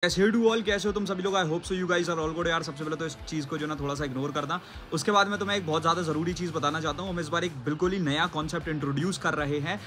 कैसे हो तुम सभी लोग। I hope so you guys are all good. यार सबसे पहले तो इस चीज़ को जो ना थोड़ा सा इग्नोर करना। उसके बाद मैं तुम्हें एक बहुत ज़्यादा ज़रूरी चीज़ बताना चाहता हूँ। हम इस बार एक बिल्कुल ही नया कॉन्सेप्ट इंट्रोड्यूस कर रहे हैं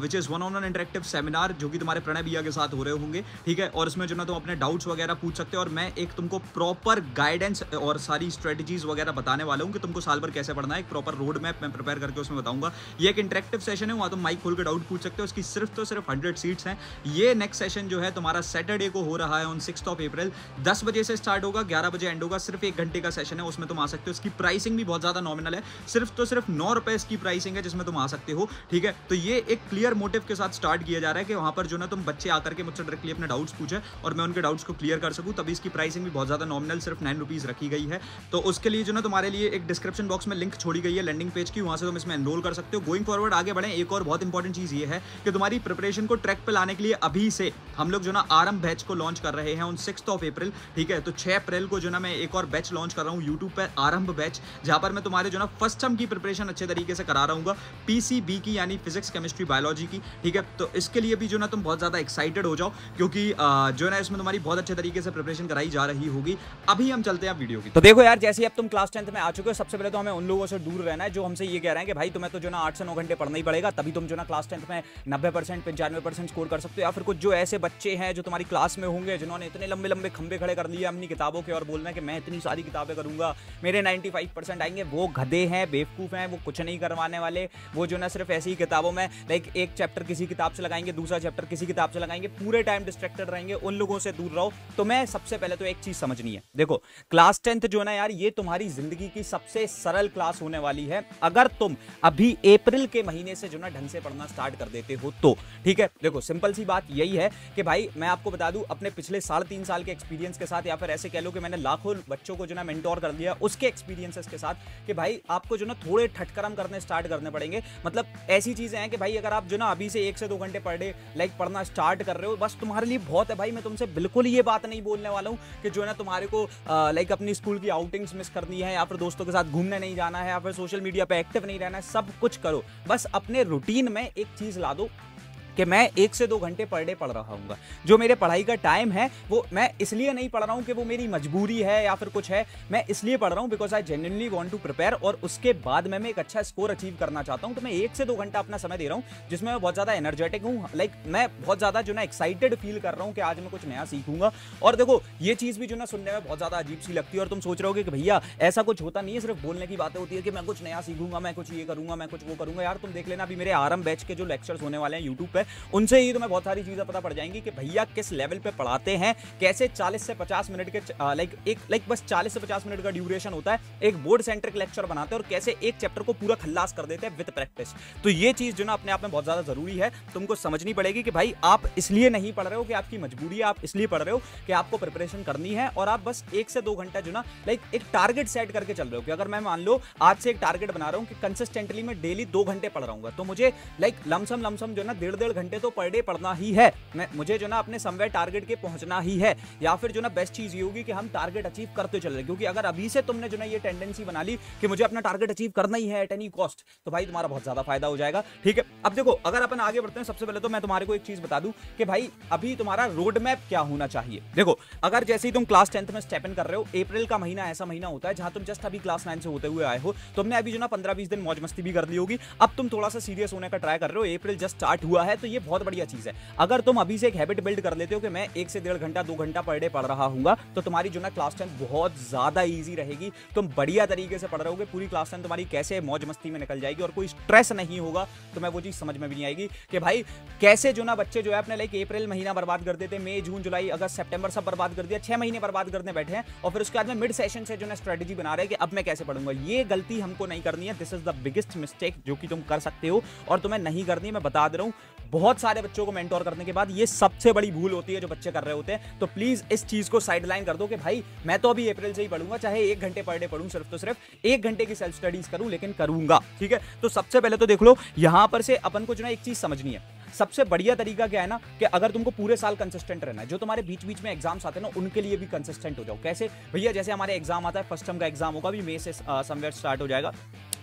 which is one on one interactive seminar, जो कि तुम्हारे प्रणय भैया के साथ हो रहे होंगे। ठीक है, और इसमें जो ना तुम अपने डाउट्स वगैरह पूछ सकते हो और मैं एक तुमको प्रॉपर गाइडेंस और सारी स्ट्रेटजीज वगैरह बताने वाला हूँ कि तुमको साल भर कैसे पढ़ना है। एक प्रॉपर रोड मैप मैं प्रिपेयर करके उसमें बताऊंगा। ये एक इंटरेक्टिव सेशन है, वहाँ तुम माइक खोल के डाउट पूछ सकते हो। इसकी सिर्फ 100 सीट्स हैं। ये नेक्स्ट सेशन जो है तुम्हारा सैटरडे को हो रहा है ऑन 6 अप्रैल। 10 बजे से स्टार्ट होगा, 11 बजे एंड होगा। सिर्फ 1 घंटे का सेशन है, उसमें तुम आ सकते हो। इसकी प्राइसिंग भी बहुत ज्यादा नॉमिनल है, सिर्फ 9 रुपए इसकी प्राइसिंग है जिसमें तुम आ सकते हो। ठीक है, तो ये एक क्लियर मोटिव के साथ स्टार्ट किया जा रहा है कि वहां पर जो ना तुम बच्चे आकर के मुझसे डायरेक्टली अपने डाउट्स पूछे और मैं उनके डाउट्स को क्लियर कर सकूं। तभी इसकी प्राइसिंग भी बहुत ज्यादा नॉमिनल सिर्फ 9 रुपीज रखी गई है। तो उसके लिए जो ना तुम्हारे लिए एक डिस्क्रिप्शन बॉक्स में लिंक छोड़ी गई है लैंडिंग पेज की, वहां से तुम इसमें एनरोल कर सकते हो। गोइंग फॉरवर्ड आगे बढ़े, एक और बहुत इंपॉर्टेंट चीज ये है कि तुम्हारी प्रिपरेशन को ट्रैक पे लाने के लिए अभी से हम लोग जो ना आरंभ बैच को लॉन्च कर रहे हैं ऑन 6 अप्रैल। ठीक है, तो 6 अप्रैल को जो ना मैं एक और बैच लॉन्च कर रहा हूँ यूट्यूब पर, आरंभ बैच, जहां पर मैं तुम्हारे जो ना फर्स्ट टर्म की प्रिपरेशन अच्छे तरीके से करा रहूंगा, पीसीबी की यानी फिजिक्स केमिस्ट्री बायोलॉजी की। ठीक है, तो इसके लिए भी जो ना तुम बहुत ज्यादा एक्साइटेड हो जाओ, क्योंकि जो है ना इसमें तुम्हारी बहुत अच्छे तरीके से प्रिपरेशन कराई जा रही होगी। अभी हम चलते हैं वीडियो की। तो देखो यार, जैसे अब तुम क्लास 10th में आ चुके हो, सबसे पहले तो हमें उन लोगों से दूर रहना है जो हमसे ये कह रहे हैं कि भाई तुम्हें तो जो ना 8 से 9 घंटे पढ़ना ही पड़ेगा, तभी तुम जो ना क्लास 10th में 90% 95% स्कोर कर सकते हो। या फिर कुछ जो ऐसे बच्चे हैं जो तुम्हारी क्लास में होंगे जिन्होंने इतने लंबे लंबे खंबे खड़े कर लिए अपनी किताबों के और बोलना है कि मैं इतनी सारी किताबें करूंगा, मेरे 95% आएंगे। वो गधे हैं, बेवकूफ हैं, वो कुछ नहीं करवाने वाले। वो जो ना सिर्फ ऐसी ही किताबों में लाइक एक चैप्टर किसी किताब से लगाएंगे, दूसरा चैप्टर किसी किताब से लगाएंगे, पूरे टाइम डिस्ट्रैक्टेड रहेंगे। उन लोगों से दूर रहो। तो मैं सबसे पहले तो एक चीज समझनी है, देखो क्लास 10th जो ना यार, ये तुम्हारी जिंदगी की सबसे सरल क्लास होने वाली है अगर तुम अभी अप्रैल के महीने से जो ना ढंग से पढ़ना स्टार्ट कर देते हो तो। ठीक है, देखो सिंपल सी बात यही है कि भाई मैं आपको बता दूं अपने पिछले 3.5 साल के एक्सपीरियंस के साथ, या फिर ऐसे कह लो कि मैंने लाखों बच्चों को जो ना मेंटोर कर दिया उसके एक्सपीरियंसेस के साथ, कि भाई आपको जो ना थोड़े ठटकरम करने स्टार्ट करने पड़ेंगे। मतलब ऐसी चीजें हैं कि भाई अगर आप जो ना अभी से 1 से 2 घंटे पर डे लाइक पढ़ना स्टार्ट कर रहे हो, बस तुम्हारे लिए बहुत है भाई। मैं तुमसे बिल्कुल ये बात नहीं बोलने वाला हूं कि जो है ना तुम्हारे को लाइक अपनी स्कूल की आउटिंग्स मिस करनी है, या फिर दोस्तों के साथ घूमने नहीं जाना है, या फिर सोशल मीडिया पे एक्टिव नहीं रहना है। सब कुछ करो, बस अपने रूटीन में एक चीज ला दो कि मैं 1 से 2 घंटे पर डे पढ़ रहा हूँ। जो मेरे पढ़ाई का टाइम है वो मैं इसलिए नहीं पढ़ रहा हूँ कि वो मेरी मजबूरी है या फिर कुछ है, मैं इसलिए पढ़ रहा हूँ because I genuinely want to prepare, और उसके बाद मैं एक अच्छा स्कोर अचीव करना चाहता हूँ। तो मैं 1 से 2 घंटा अपना समय दे रहा हूँ जिसमें मैं बहुत ज्यादा एनर्जेटिक हूँ। लाइक मैं बहुत ज्यादा जो ना एक्साइटेड फील कर रहा हूँ कि आज मैं कुछ नया सीखूंगा। और देखो ये चीज भी जो ना सुनने में बहुत ज्यादा अजीब सी लगती है और तुम सोच रहे हो कि भैया ऐसा कुछ होता नहीं है, सिर्फ बोलने की बातें होती है कि मैं कुछ नया सीखूंगा, मैं कुछ ये करूंगा, मैं कुछ वो करूंगा। यार तुम देख लेना अभी मेरे आरंभ बैच के जो लेक्चर्स होने वाले हैं यूट्यूब पे, उनसे ही तुम्हें बहुत सारी चीजें पता पड़ जाएंगी कि भैया किस लेवल पे पढ़ाते हैं, कैसे 40 से 50 मिनट के लाइक बस 40 से 50 मिनट का ड्यूरेशन होता है, एक बोर्ड सेंट्रिक लेक्चर बनाते हैं और कैसे एक चैप्टर को पूरा खल्लास कर देते हैं विद प्रैक्टिस। तो ये चीज जो ना अपने आप में बहुत ज्यादा जरूरी है, तुमको समझनी पड़ेगी कि भाई आप इसलिए नहीं पढ़ रहे हो कि आपकी मजबूरी है, आप इसलिए पढ़ रहे हो कि आपको प्रिपरेशन करनी है। और आप बस 1 से 2 घंटा जो ना लाइक एक टारगेट सेट करके चल रहे हो कि अगर मैं मान लो आज से एक टारगेट बना रहा हूं कि कंसिस्टेंटली मैं डेली 2 घंटे पढ़ रहा हूं, तो मुझे लाइक लमसम जो ना 1.5 घंटे तो पर डे पढ़ना ही है। मुझे जो ना अपने समवेयर टारगेट के पहुंचना ही है। या फिर जो ना बेस्ट चीज ये होगी कि हम टारगेट अचीव करते चल रहे, क्योंकि अगर अभी से तुमने जो ना ये टेंडेंसी बना ली कि मुझे अपना टारगेट अचीव करना ही है एट एनी कॉस्ट, तो भाई तुम्हारा बहुत ज्यादा फायदा हो जाएगा। ठीक है, अब देखो अगर अपन आगे बढ़ते हैं, सबसे पहले तो मैं तुम्हारे को एक चीज बता दूं कि भाई अभी तुम्हारा रोड मैप क्या होना चाहिए। देखो अगर जैसे ही तुम क्लास 10th में स्टेप इन कर रहे हो, अप्रैल का महीना ऐसा महीना होता है जहां तुम जस्ट अभी क्लास 9 से होते हुए आए हो, तुमने अभी जो ना 15-20 दिन मौज मस्ती भी कर ली होगी, अब तुम थोड़ा सा सीरियस होने का ट्राई कर रहे हो, अप्रैल जस्ट स्टार्ट हुआ है, तो ये बहुत बढ़िया चीज है। अगर तुम अभी से एक हैबिट बिल्ड कर लेते हो कि मैं 1 से 1.5 घंटा 2 घंटा पर डे पढ़ रहा हूँ, तो तुम्हारी जो ना क्लास 10 बहुत ज्यादा इजी रहेगी। तुम बढ़िया तरीके से पढ़ रहे होगे, पूरी क्लास 10 तुम्हारी कैसे मौज मस्ती में निकल जाएगी और कोई स्ट्रेस नहीं होगा। तो मैं वो चीज समझ में भी नहीं आएगी कि भाई कैसे जो ना बच्चे जो है अपने लाइक अप्रैल महीना बर्बाद कर देते, मई जून जुलाई अगस्त सितंबर सब बर्बाद कर दिया, 6 महीने बर्बाद करने बैठे हैं, और फिर उसके बाद में मिड सेशन से जो ना स्ट्रेटेजी बना रहे हैं कि अब मैं कैसे पढ़ूंगा। ये गलती हमको नहीं करनी है। This is the biggest mistake जो कि तुम कर सकते हो और तुम्हें नहीं करनी है। मैं बता दे रहा हूं, बहुत सारे बच्चों को मेंटोर करने के बाद ये सबसे बड़ी भूल होती है जो बच्चे कर रहे होते हैं। तो प्लीज इस चीज को साइडलाइन कर दो कि भाई मैं तो अभी अप्रैल से ही पढ़ूंगा, चाहे 1 घंटे पर डे पढ़ूं, सिर्फ तो सिर्फ 1 घंटे की सेल्फ स्टडीज करूं, लेकिन करूंगा। ठीक है, तो सबसे पहले तो देख लो यहां पर से अपन को जो ना एक चीज समझनी है। सबसे बढ़िया तरीका क्या है ना कि अगर तुमको पूरे साल कंसिस्टेंट रहना है, जो तुम्हारे बीच बीच में एग्जाम्स आते हैं ना उनके लिए भी कंसिस्टेंट हो जाओ। कैसे भैया, जैसे हमारे एग्जाम आता है, फर्स्ट टर्म का एग्जाम होगा, अभी मई से समवेयर स्टार्ट हो जाएगा,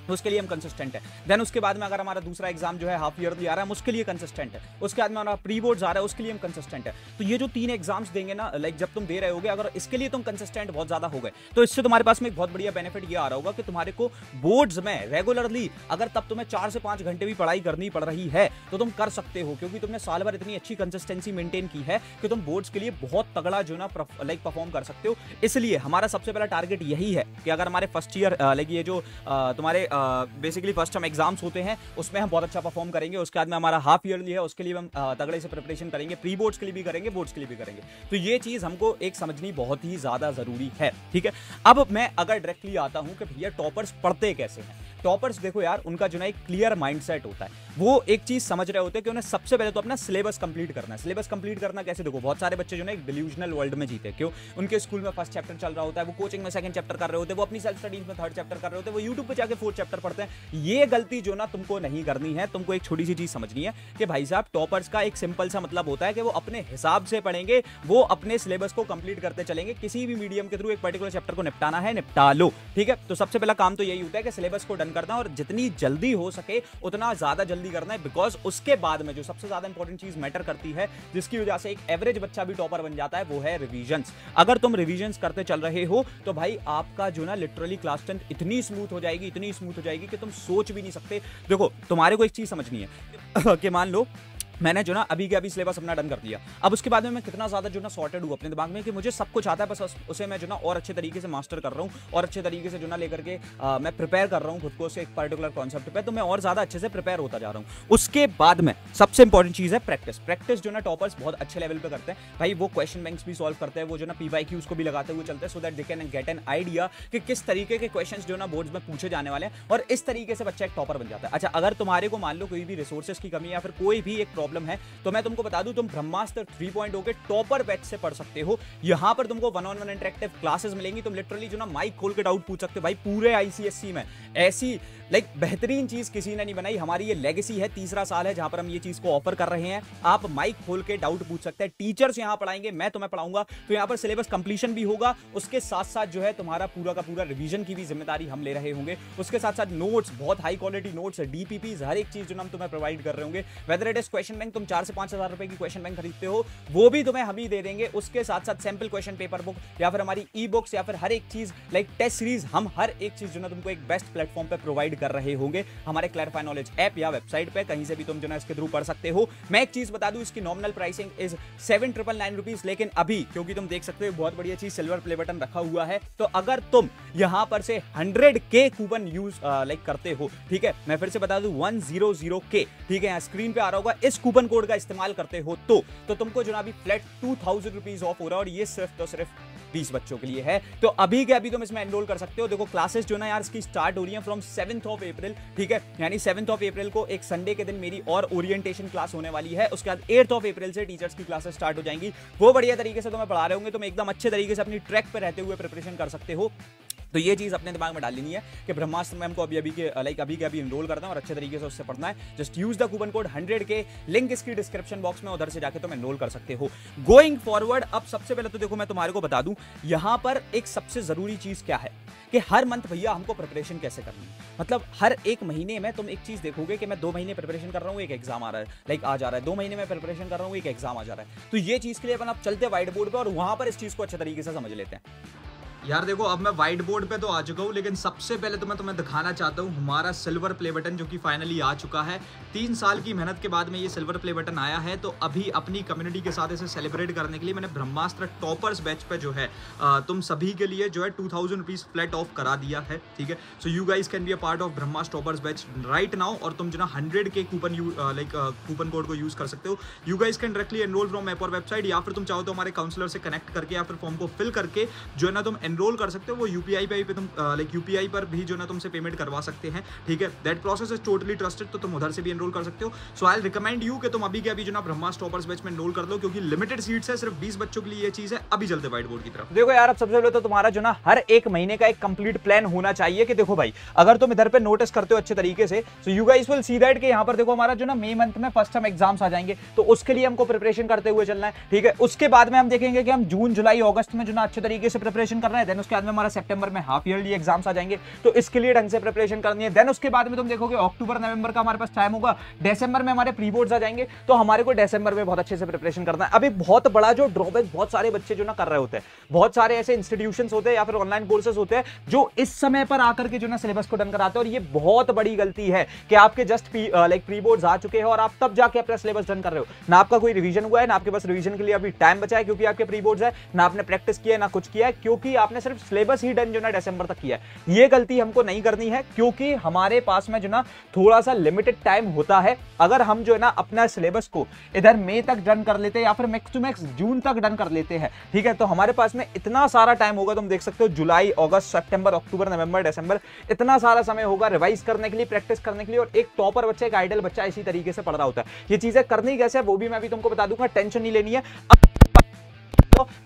उसके लिए हम कंसिस्टेंट है। देन उसके बाद में अगर हमारा दूसरा एग्जाम जो है हाफ ईयरली आ रहा है, हम उसके लिए कंसिस्टेंट है। उसके बाद में हमारा प्री बोर्ड्स आ रहा है, उसके लिए हम कंसिस्टेंट है। तो ये जो 3 एग्जाम्स देंगे ना, लाइक जब तुम दे रहे होगे, अगर इसके लिए तुम कंसिस्टेंट बहुत ज्यादा हो गए, तो इससे तुम्हारे पास में एक बहुत बढ़िया बेनिफिट ये आ रहा होगा कि तुम्हारे को बोर्ड्स में रेगुलरली अगर तब तुम्हें 4 से 5 घंटे भी पढ़ाई करनी पड़ रही है तो तुम कर सकते हो, क्योंकि तुमने साल भर इतनी अच्छी कंसिस्टेंसी मेंटेन की है कि तुम बोर्ड्स के लिए बहुत तगड़ा जो ना लाइक परफॉर्म कर सकते हो। इसलिए हमारा सबसे पहला टारगेट यही है कि अगर हमारे फर्स्ट ईयर लाइक ये जो तुम्हारे बेसिकली फर्स्ट टर्म एग्जाम्स होते हैं उसमें हम बहुत अच्छा परफॉर्म करेंगे। उसके बाद में हमारा हाफ ईयरली है, उसके लिए हम तगड़े से प्रिपरेशन करेंगे, प्री बोर्ड्स के लिए भी करेंगे, बोर्ड्स के लिए भी करेंगे। तो ये चीज हमको एक समझनी बहुत ही ज्यादा जरूरी है, ठीक है। अब मैं अगर डायरेक्टली आता हूं कि भैया टॉपर्स पढ़ते कैसे हैं। टॉपर्स देखो यार, उनका जो ना एक क्लियर माइंडसेट होता है, वो एक चीज समझ रहे होते हैं कि उन्हें सबसे पहले तो अपना सिलेबस कंप्लीट करना है। सिलेबस कंप्लीट करना कैसे, देखो बहुत सारे बच्चे जो ना एक डिल्यूजनल वर्ल्ड में जीते। क्यों? उनके स्कूल में फर्स्ट चैप्टर चल रहा होता है, वो कोचिंग में सेकंड चैप्टर कर रहे होते हैं, वो अपनी सेल्फ स्टडीज में थर्ड चैप्टर कर रहे होते हैं, वो यूट्यूब पे जाके फोर्थ चैप्टर पढ़ते हैं। ये गलती जो ना तुमको नहीं करनी है। तुमको एक छोटी सी चीज समझनी है कि भाई साहब टॉपर्स का एक सिंपल सा मतलब होता है कि वो अपने हिसाब से पढ़ेंगे, वो अपने सिलेबस को कंप्लीट करते चलेंगे। किसी भी मीडियम के थ्रू एक पर्टिकुलर चैप्टर को निपटाना है, निपटा लो, ठीक है। तो सबसे पहला काम तो यही होता है कि सिलेबस को डन करना, और जितनी जल्दी हो सके उतना ज्यादा जल्दी करना है। बिकॉज उसके बाद में जो सबसे ज्यादा इंपॉर्टेंट चीज मैटर करती है, जिसकी वजह से एक एवरेज बच्चा भी टॉपर बन जाता है, वो है रिवीजंस। अगर तुम रिवीजंस करते चल रहे हो तो भाई आपका जो ना लिटरली क्लास 10 इतनी स्मूथ हो जाएगी, इतनी स्मूथ हो जाएगी कि तुम सोच भी नहीं सकते। देखो तुम्हारे को एक चीज समझनी है कि मान लो मैंने जो ना अभी के अभी सिलेबस अपना डन कर दिया, अब उसके बाद में मैं कितना ज्यादा जो ना सॉर्टेड हूं अपने दिमाग में कि मुझे सब कुछ आता है, बस उसे मैं जो ना और अच्छे तरीके से मास्टर कर रहा हूं और अच्छे तरीके से जो ना लेकर के मैं प्रिपेयर कर रहा हूं खुद को उसे एक पर्टिकुलर कॉन्सेप्ट पे, तो मैं और ज्यादा अच्छे से प्रिपेयर होता जा रहा हूं। उसके बाद में सबसे इंपॉर्टेंट चीज है प्रैक्टिस। प्रैक्टिस जो ना टॉपर्स बहुत अच्छे लेवल पे करते हैं भाई, वो क्वेश्चन बैंक्स भी सॉल्व करते हैं, वो जो ना PYQs को भी लगाते हुए चलते हैं, so that they can get an idea कि किस तरीके के क्वेश्चंस जो ना बोर्ड्स में पूछे जाने वाले हैं, और इस तरीके से बच्चा एक टॉपर बन जाता है। अच्छा, अगर तुम्हारे को मान लो कोई भी रिसोर्सेज की कमी या फिर कोई भी एक प्रॉब्लम है, तो मैं तुमको बता दूं तुम ब्रह्मास्त्र 3.0 के टॉपर बैच से पढ़ सकते हो। यहां पर तुमको 1-on-1 इंटरेक्टिव क्लासेस मिलेंगी, तुम लिटरली जो ना माइक खोल के डाउट पूछ सकते हो। भाई पूरे ICSE में ऐसी लाइक बेहतरीन चीज किसी ने नहीं बनाई, हमारी ये लेगेसी है, तीसरा साल है जहां पर हम ये चीज को ऑफर कर रहे हैं। आप माइक खोल के डाउट पूछ सकते हैं, टीचर्स यहां पढ़ाएंगे, मैं तुम्हें पढ़ाऊंगा, तो यहां पर सिलेबस कंप्लीशन भी होगा, उसके साथ साथ जो है तुम्हारा पूरा का पूरा रिवीजन की भी जिम्मेदारी हम ले रहे होंगे। उसके साथ साथ नोट्स, बहुत हाई क्वालिटी नोट्स, DPPs, हर एक चीज जो हम तुम्हें प्रोवाइड कर रहे होंगे। Whether it is question bank, तुम 4 से 5 हजार रुपए की क्वेश्चन बैंक खरीदते हो, वो भी तुम्हें हम ही दे देंगे। उसके साथ साथ सैंपल क्वेश्चन पेपर बुक या फिर हमारी ई बुक्स या फिर हर एक चीज लाइक टेस्ट सीरीज, हम हर एक चीज जो ना तुमको एक बेस्ट प्लेटफॉर्म पे प्रोवाइड कर रहे होंगे हमारे क्लैरिफाई नॉलेज ऐप या वेबसाइट पे, कहीं से भी तुम जो ना इसके थ्रू पढ़ सकते हो। मैं एक चीज बता दूं, इसकी नॉमिनल प्राइसिंग इज 7,999 रुपीज, लेकिन अभी क्योंकि तुम देख सकते हो बहुत बढ़िया चीज सिल्वर प्ले बटन रखा हुआ है, तो अगर तुम यहां पर से 100K कूपन यूज लाइक करते हो, ठीक है, मैं फिर से बता दूं 100K, ठीक है, स्क्रीन पे आ रहा होगा, इस कूपन कोड का इस्तेमाल करते हो तो तुमको जो ना अभी फ्लैट 2,000 रुपीज ऑफ हो रहा है, और ये सिर्फ तो सिर्फ 20 बच्चों के लिए है। तो अभी के अभी तुम इसमें एनरोल कर सकते हो। देखो क्लासेस जो ना यार इसकी स्टार्ट हो रही है फ्रॉम 7th of April, ठीक है, यानी 7th of April को एक संडे के दिन मेरी और ओरिएंटेशन क्लास होने वाली है। उसके बाद 8th of April से टीचर्स की क्लासेस स्टार्ट हो जाएंगी, वो बढ़िया तरीके से तुम्हें पढ़ा रहे होंगे, तुम एकदम अच्छे तरीके से अपनी ट्रैक पे रहते हुए प्रिपरेशन कर सकते हो। तो ये चीज अपने दिमाग में डाल लेनी है कि ब्रह्मास्त्र में हमको अभी के अभी एनरोल करना है और अच्छे तरीके से उससे पढ़ना है। Just use the coupon code 100K, link इसकी डिस्क्रिप्शन बॉक्स में, उधर से जाके तुम एनरोल कर सकते हो। गोइंग फॉरवर्ड, अब सबसे पहले तो देखो मैं तुम्हारे को बता दूं यहां पर एक सबसे जरूरी चीज क्या है कि हर मंथ भैया हमको प्रिपरेशन कैसे करनी है। मतलब हर एक महीने में तुम एक चीज देखोगे कि मैं 2 महीने प्रिपरेशन कर रहा हूं, एक एग्जाम आ रहा है, लाइक आ जा रहा है, 2 महीने में प्रिपरेशन कर रहा हूं, एक एग्जाम आ जा रहा है। तो ये चीज के लिए अपन अब चलते व्हाइट बोर्ड पे और वहां पर इस चीज को अच्छे तरीके से समझ लेते हैं। यार देखो, अब मैं व्हाइट बोर्ड पे तो आ चुका हूँ, लेकिन सबसे पहले तो मैं तुम्हें दिखाना चाहता हूँ हमारा सिल्वर प्ले बटन जो कि फाइनली आ चुका है। 3 साल की मेहनत के बाद में ये सिल्वर प्ले बटन आया है, तो अभी अपनी कम्युनिटी के साथ इसे सेलिब्रेट करने के लिए मैंने ब्रह्मास्त्र टॉपर्स बैच पे जो है तुम सभी के लिए जो है 2,000 रुपीज फ्लैट ऑफ करा दिया है, ठीक है। So you guys can be a part of Brahmastra toppers batch right now, और तुम जो ना 100K कूपन कोड को यूज कर सकते हो। You guys can directly enrol from app और वेबसाइट, या फिर तुम चाहो तो हमारे काउंसलर से कनेक्ट करके या फिर फॉर्म को फिल करके जो है ना तुम एनरोल कर सकते हो। वो UPI पे तुम UPI पर भी जो ना तुमसे पेमेंट करवा सकते हैं, ठीक है। That process is totally trusted, तो तुम उधर से भी एनरोल कर सकते हो। सो आई रिकमेंड यू कि तुम अभी के अभी जो ना ब्रह्मास्त्र टॉपर्स बैच में एनरोल कर लो, क्योंकि लिमिटेड सीट्स है, सिर्फ 20 बच्चों के लिए ये चीज है। अभी चलते व्हाइट बोर्ड की तरफ। देखो यार, अब सबसे पहले तो तुम्हारा जो ना हर एक महीने का एक कंप्लीट प्लान होना चाहिए कि देखो भाई अगर तुम इधर पे नोटिस करते हो अच्छे तरीके से, सो you guys will see that कि यहाँ पर देखो हमारा जो ना मई मंथ में फर्स्ट टर्म एग्जाम्स आ जाएंगे, तो उसके लिए हमको प्रिपरेशन करते हुए चलना है, ठीक है। उसके बाद में हम देखेंगे कि हम जून जुलाई अगस्त में जो ना अच्छे तरीके से प्रिपरेशन करना रहा है, देन उसके बाद में हमारा सितंबर में हाफ ईयरली एग्जाम्स आ जाएंगे, तो इसके लिए ढंग से प्रिपरेशन करनी है। देन उसके बाद में तुम देखोगे अक्टूबर नवंबर का हमारे पास टाइम होगा, दिसंबर में हमारे प्री बोर्ड्स आ जाएंगे, तो हमारे को दिसंबर में बहुत अच्छे से प्रिपरेशन करना है। अभी बहुत बड़ा जो ड्रॉबैक बहुत सारे बच्चे जो ना कर रहे होते हैं, बहुत सारे ऐसे इंस्टीट्यूशंस होते हैं या फिर ऑनलाइन कोर्सेज होते हैं जो इस समय पर आकर के जो ना सिलेबस को डन कराते हैं, और ये बहुत बड़ी गलती है कि आपके जस्ट लाइक प्री बोर्ड्स आ चुके हैं और आप तब जाके अपना सिलेबस डन कर रहे हो। ना आपका कोई रिवीजन हुआ है, ना आपके पास रिवीजन के लिए अभी टाइम बचा है क्योंकि आपके प्री बोर्ड्स है, ना आपने प्रैक्टिस किया है, ना कुछ किया है, क्योंकि आपने सिर्फ सिलेबस ही डन जो ना दिसंबर तक किया है। ये गलती हमको नहीं करनी है क्योंकि हमारे पास में जो ना थोड़ा सा लिमिटेड टाइम होता है। अगर हम जो है ना अपना सिलेबस को इधर मई तक डन कर लेते हैं या फिर मैक्स टू मैक्स जून तक डन कर लेते हैं, ठीक है, तो हमारे पास में इतना सारा टाइम होगा। तुम देख सकते हो जुलाई, अगस्त, सितंबर, अक्टूबर, नवंबर, दिसंबर, इतना सारा समय होगा रिवाइज करने के लिए, प्रैक्टिस करने के लिए। और एक टॉपर बच्चा, एक आइडल बच्चा इसी तरीके से पढ़ रहा होता है। ये चीजें करनी कैसे है वो भी मैं अभी तुमको बता दूंगा, टेंशन नहीं लेनी है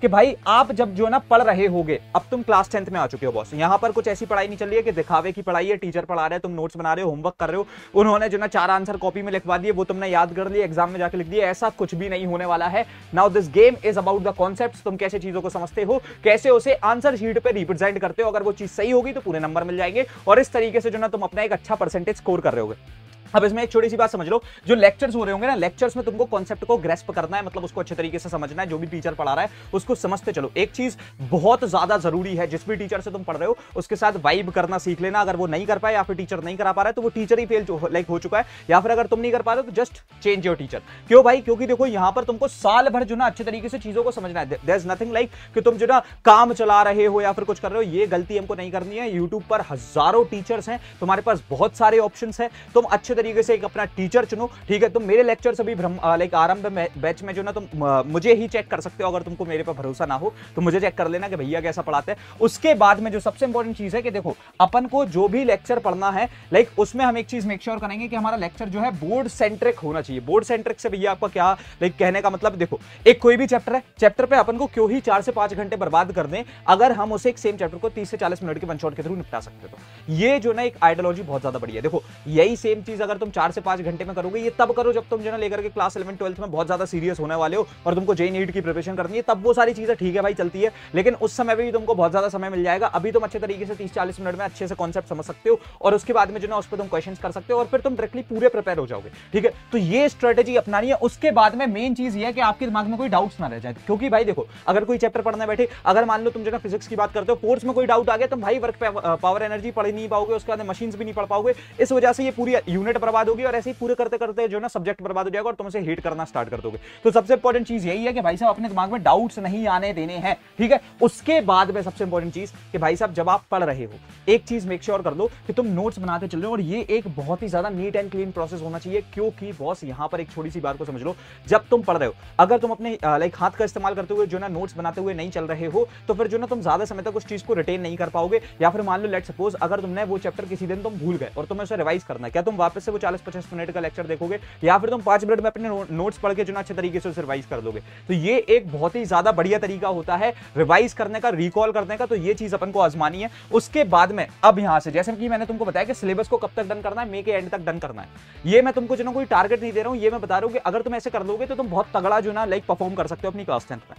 कि भाई आप जब जो ना पढ़ रहे होगे, अब तुम क्लास 10th में आ चुके हो बॉस, यहां पर कुछ ऐसी पढ़ाई नहीं चल रही है कि दिखावे की पढ़ाई है, टीचर पढ़ा रहे हैं, तुम नोट्स बना रहे हो, होमवर्क कर रहे हो, उन्होंने जो ना 4 आंसर कॉपी में लिखवा दिए, वो तुमने याद कर लिए, एग्जाम में जाके लिख दिए। ऐसा कुछ भी नहीं होने वाला है। Now this game is about the concepts. तुम कैसे चीजों को समझते हो, कैसे उसे आंसर शीट पे रिप्रेजेंट करते हो। अगर वो चीज सही होगी तो पूरे नंबर मिल जाएंगे और इस तरीके से जो ना तुम अपना एक अच्छा परसेंटेज स्कोर कर रहे होगे। अब इसमें एक छोटी सी बात समझ लो, जो लेक्चर्स हो रहे होंगे ना, लेक्चर्स में तुमको कॉन्सेप्ट को ग्रेस्प करना है, मतलब उसको अच्छे तरीके से समझना है। जो भी टीचर पढ़ा रहा है उसको समझते चलो। एक चीज बहुत ज्यादा जरूरी है, जिस भी टीचर से तुम पढ़ रहे हो उसके साथ वाइब करना सीख लेना। अगर वो नहीं कर पाए या फिर टीचर नहीं करा पा रहा है तो वो टीचर ही फेल लाइक हो चुका है, या फिर अगर तुम नहीं कर पा रहे हो तो जस्ट चेंज योर टीचर। क्यों भाई? क्योंकि देखो यहां पर तुमको साल भर जो ना अच्छे तरीके से चीजों को समझना है। देयर इज नथिंग लाइक कि तुम जो ना काम चला रहे हो या फिर कुछ कर रहे हो, ये गलती हमको नहीं करनी है। यूट्यूब पर हजारों टीचर्स हैं, तुम्हारे पास बहुत सारे ऑप्शंस हैं, तुम अच्छे तरीके से एक अपना टीचर चुनो, ठीक है। तुम मेरे लेक्चर अभी लाइक आरंभ बैच में जो ना तुम मुझे ही चेक कर सकते हो। अगर तुमको मेरे पर भरोसा ना हो तो मुझे चेक कर लेना कि भैया कैसा पढ़ाते हैं। उसके बाद में जो सबसे इंपॉर्टेंट चीज है कि देखो अपन को जो भी लेक्चर पढ़ना है, लाइक उसमें हम एक चीज मेक श्योर करेंगे कि हमारा लेक्चर जो है बोर्ड सेंट्रिक होना चाहिए। बोर्ड सेंट्रिक से भैया आपका क्या लाइक कहने का मतलब, देखो एक कोई भी चैप्टर है, चैप्टर पे अपन को क्यों ही 4 से 5 घंटे बर्बाद कर दें अगर हम उसे एक सेम चैप्टर को 30 से 40 मिनट के वन शॉट के थ्रू निपटा सकते हो। तो ये जो ना एक आइडियोलॉजी बहुत ज्यादा बढ़िया है। देखो यही सेम चीज अगर तुम 4 से 5 घंटे में करोगे, ये तब करो जब तुम जो ना लेकर के क्लास 11 12th में बहुत ज्यादा सीरियस होने वाले हो और तुमको जेई नीट की प्रिपरेशन करनी है, तब वो सारी चीजें ठीक है भाई चलती है, लेकिन उस समय भी तुमको बहुत ज्यादा समय मिल जाएगा। अभी तुम अच्छे तरीके से 30-40 मिनट में अच्छे से कॉन्सेप्ट समझ सकते हो और उसके बाद में जो ना उस पर तुम क्वेश्चंस कर सकते हो और फिर तुम डायरेक्टली पूरे प्रिपेयर हो जाओगे, ठीक है। तो ये स्ट्रेटेजी अपनानी है। उसके बाद में मेन चीज ये है कि आपके दिमाग में कोई डाउट्स ना रह जाए, क्योंकि भाई देखो अगर कोई चैप्टर पढ़ने बैठे, अगर मान लो तुम जो ना फिजिक्स की बात करते हो, फोर्स में कोई डाउट आ गया, तुम भाई वर्क पावर एनर्जी पढ़ नहीं पाओगे, उसके बाद मशीन्स भी नहीं पढ़ पाओगे। इस वजह से ये पूरी यूनिट बर्बाद होगी और ऐसे ही पूरे करते करते जो ना सब्जेक्ट बर्बाद हो जाएगा और तुम इसे हेट करना स्टार्ट कर दोगे। तो सबसे इंपॉर्टेंट चीज यही है कि भाई साहब अपने दिमाग में डाउट्स नहीं आने देने हैं, ठीक है। उसके बाद में सबसे इंपॉर्टेंट चीज कि भाई साहब जब आप पढ़ रहे हो, एक चीज मेक श्योर कर लो कि तुम नोट्स बनाते चल रहे हो और ये एक बहुत ही ज्यादा नीट एंड क्लीन प्रोसेस होना चाहिए। क्योंकि बॉस यहां पर एक छोटी सी बात को समझ लो, जब तुम पढ़ रहे हो, अगर तुम अपने लाइक हाथ का इस्तेमाल करते हुए जो ना नोट्स बनाते हुए नहीं चल रहे हो तो फिर जो ना तुम ज्यादा समय तक उस चीज को रिटेन नहीं कर पाओगे। या फिर मान लो लेट सपोज अगर तुमने वो चैप्टर किसी दिन तुम भूल गए और तुम्हें उसे रिवाइज करना है, क्या तुम वापस से वो 40-50 मिनट का लेक्चर देखोगे या फिर तुम 5 मिनट में अपने नोट्स पढ़ के जो ना अच्छे तरीके से उसे रिवाइज कर दोगे? तो ये एक बहुत ही ज्यादा बढ़िया तरीका होता है रिवाइज करने का, रिकॉल करने का। तो ये चीज अपन को आजमानी है। उसके बाद में अब यहां से जैसे कि मैंने तुमको बताया कि सिलेबस को कब तक डन करना है, मई के एंड तक डन करना है। ये मैं तुमको जो ना कोई टारगेट नहीं दे रहा हूं, ये मैं बता रहा हूं कि अगर तुम ऐसे कर लोगे तो तुम बहुत तगड़ा जो ना लाइक परफॉर्म कर सकते हो अपनी क्लास 10th में।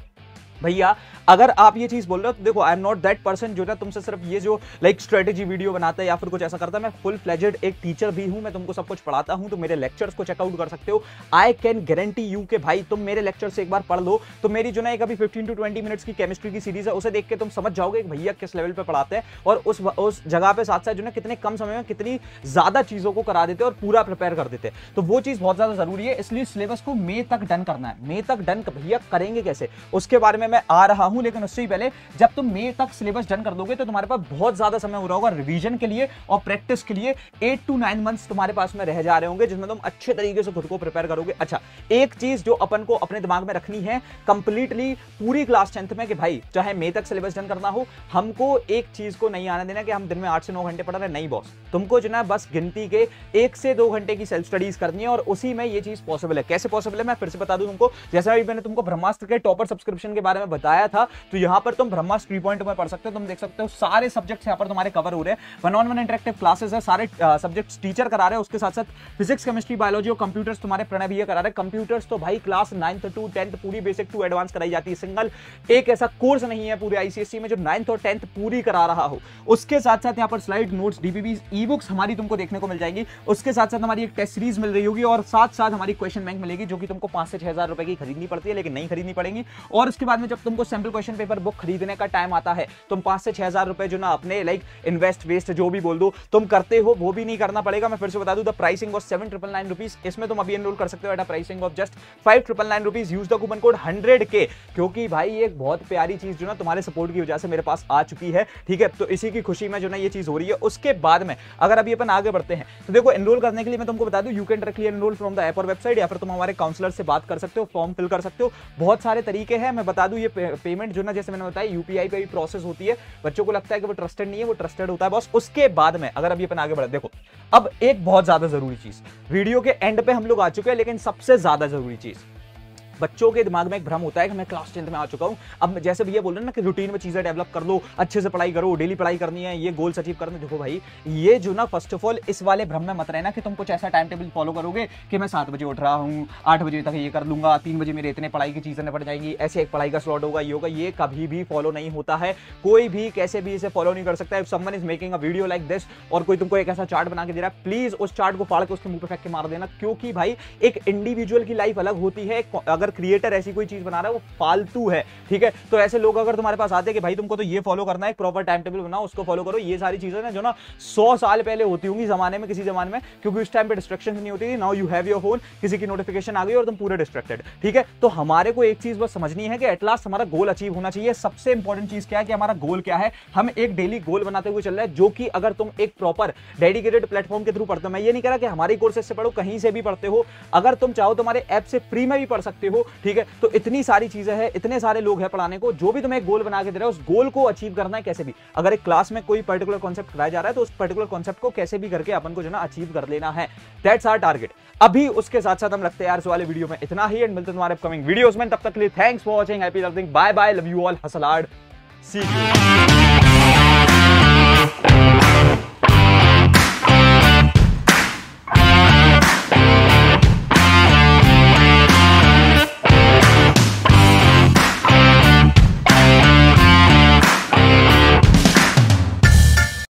भैया अगर आप ये चीज बोल रहे हो तो देखो I am not that person जो ना तुमसे सिर्फ ये जो लाइक स्ट्रेटेजी वीडियो बनाता है या फिर कुछ ऐसा करता है। मैं फुल फ्लेजेड एक टीचर भी हूं, मैं तुमको सब कुछ पढ़ाता हूं, तो मेरे लेक्चर्स को चेकआउट कर सकते हो। आई कैन गारंटी यू कि भाई तुम मेरे लेक्चर से एक बार पढ़ लो तो मेरी जो ना एक अभी 15 to 20 मिनट्स की केमिस्ट्री की सीरीज है, उसे देख के तुम समझ जाओगे कि भैया किस लेवल पे पढ़ाते हैं और उस जगह पे साथ साथ जो ना कितने कम समय में कितनी ज्यादा चीजों को करा देते हैं और पूरा प्रिपेयर कर देते हैं। तो वो चीज बहुत ज्यादा जरूरी है। इसलिए सिलेबस को मई तक डन करना है। मई तक डन भैया करेंगे कैसे, उसके बारे में मैं आ रहा हूं, लेकिन उससे पहले जब तुम मई तक सिलेबस डन कर दोगे तो तुम्हारे पास बहुत ज्यादा समय हो रहा होगा रिवीजन के लिए और प्रैक्टिस के लिए। 8 to 9 मंथ्स तुम्हारे पास में रह जा रहे होंगे जिसमें तुम अच्छे तरीके से खुद को प्रिपेयर करोगे। अच्छा, एक चीज जो अपन को अपने दिमाग में रखनी है कंप्लीटली पूरी क्लास 10th में कि भाई चाहे मई तक सिलेबस डन करना हो, हमको एक चीज को नहीं आने देना कि हम दिन में 8 से 9 घंटे पढ़ रहे हैं। नहीं बॉस, तुमको जो ना बस गिनती के 1 से 2 घंटे की सेल्फ स्टडीज करनी है और उसी में ये चीज पॉसिबल है। कैसे पॉसिबल है मैं फिर से बता दूं तुमको। जैसे अभी मैंने तुमको ब्रह्मास्त्र के टॉपर सब्सक्रिप्शन के बारे में बताया था। तो यहाँ पर तुम ब्रह्मास्त्र 3.2 में पढ़ सकते हो। तुम देख सकते हो सारे सब्जेक्ट्स यहाँ पर तुम्हारे कवर हो रहे हैं। 1-on-1 इंटरेक्टिव क्लासेस है, सारे सब्जेक्ट्स टीचर करा रहे हैं। उसके साथ साथ फिजिक्स, केमिस्ट्री, बायोलॉजी और कंप्यूटर्स तुम्हारे प्रणय भैया करा रहे हैं। कंप्यूटर्स तो भाई क्लास 9th to 10th पूरी बेसिक टू एडवांस कराई जाती है। सिंगल एक ऐसा कोर्स नहीं है पूरे आईसीएसई में जो 9th और 10th पूरी करा रहा हो। उसके साथ साथ यहाँ पर slide notes, DPB, e books हमारी तुमको देखने को मिल जाएंगी। उसके साथ साथ हमारी एक टेस्ट सीरीज मिल रही होगी और साथ साथ हमारी क्वेश्चन बैंक मिलेगी, जो कि तुमको 5 से 6 हजार रुपए की खरीदनी पड़ती है, लेकिन नहीं खरीदनी पड़ेगी। और उसके बाद में जब तुमको सैंपल क्वेश्चन पेपर बुक खरीदने का टाइम आता है, तुम 5 से 6 हजार रुपए जो ना अपने लाइक इन्वेस्ट वेस्ट जो भी बोल दो तुम करते हो, वो भी नहीं करना पड़ेगा। मैं फिर से बता दूं, द प्राइसिंग ऑफ 7,999 रुपीज। इसमें तुम अभी एनरोल कर सकते हो at a pricing of just 5,999 rupees. Use the coupon code 100K, क्योंकि भाई एक बहुत प्यारी चीज जो ना तुम्हारे सपोर्ट की वजह से मेरे पास आ चुकी है, ठीक है। तो इसी की खुशी में जो ना ये चीज हो रही है। उसके बाद में अगर अभी अपन आगे बढ़ते हैं तो देखो, एनरोल करने के लिए मैं तुमको बता दूं, you can directly enrol from the app और वेबसाइट, या फिर तुम हमारे काउंसलर से बात कर सकते हो, फॉर्म फिल कर सकते हो। बहुत सारे तरीके हैं। मैं बता दूं, ये पेमेंट जो ना जैसे मैंने बताया यूपीआई पे भी प्रोसेस होती है। बच्चों को लगता है कि वो ट्रस्टेड नहीं है, वो ट्रस्टेड होता है बॉस। उसके बाद में अगर अभी अपन आगे बढ़े, देखो अब एक बहुत ज्यादा जरूरी चीज, वीडियो के एंड पे हम लोग आ चुके हैं, लेकिन सबसे ज्यादा जरूरी चीज, बच्चों के दिमाग में एक भ्रम होता है कि मैं क्लास 10th में आ चुका हूं। अब जैसे भैया बोल रहे हैं ना कि रूटीन में चीजें डेवलप कर लो, अच्छे से पढ़ाई करो, डेली पढ़ाई करनी है, ये गोल्स अचीव करने। देखो भाई, ये जो ना फर्स्ट ऑफ ऑल इस वाले भ्रम में मत रहना कि तुम कुछ ऐसा टाइम टेबल फॉलो करोगे कि मैं 7 बजे उठ रहा हूं, 8 बजे तक ये कर लूंगा, 3 बजे मेरे इतने पढ़ाई की चीजें निपट जाएंगी, ऐसे एक पढ़ाई का स्लॉट होगा, ये होगा। ये कभी भी फॉलो नहीं होता है। कोई भी कैसे भी इसे फॉलो नहीं कर सकता है। If someone is making a video like this और कोई तुमको एक ऐसा चार्ट बना के दे रहा है, प्लीज उस चार्ट को फाड़ के उसके मुंह पे फेंक के मार देना, क्योंकि भाई एक इंडिविजुअल की लाइफ अलग होती है। अगर क्रिएटर ऐसी कोई चीज बना रहा है, वो फालतू है, ठीक है। तो ऐसे लोग अगर तुम्हारे पास आते हैं कि भाई तुमको तो ये फॉलो करना है, प्रॉपर टाइम टेबल बनाओ, उसको फॉलो करो, ये सारी चीजें ना जो ना 100 साल पहले होती होंगी जमाने में, किसी जमाने में, क्योंकि उस टाइम पे डिस्ट्रक्शन नहीं होती थी। Now you have your phone, किसी की नोटिफिकेशन आ गई और तुम पूरे डिस्ट्रैक्टेड, ठीक है। तो हमारे को एक चीज बस समझनी है कि एट लास्ट हमारा गोल अचीव होना चाहिए। सबसे इंपॉर्टेंट चीज क्या है कि हमारा गोल क्या है। हम एक डेली गोल बनाते हुए चल रहे हैं, जो कि अगर तुम एक प्रॉपर डेडिकेटेड प्लेटफॉर्म के थ्रू पढ़ते हो, मैं ये नहीं कह रहा कि हमारे कोर्सेज से पढ़ो, कहीं से भी पढ़ते हो, अगर तुम चाहो तो हमारे ऐप से फ्री में भी पढ़ सकते हो, ठीक है। तो इतनी सारी चीजें हैं, इतने सारे लोग हैं पढ़ाने को। जो भी तुम्हें एक गोल बना के दे रहा है, उस गोल को अचीव करना है कैसे भी। अगर एक क्लास में कोई पर्टिकुलर कॉन्सेप्ट कराया जा रहा है, तो उस पर्टिकुलर कॉन्सेप्ट को कैसे भी करके अपन को जो ना अचीव कर लेना है। That's our target. अभी उसके साथ साथ हम लगते हैं यार इस वाले वीडियो में इतना ही, एंड मिलते हैं तुम्हारे अपकमिंग वीडियोस में। तब तक के लिए thanks for watching, happy learning, bye bye, love you all, hustle hard, see you.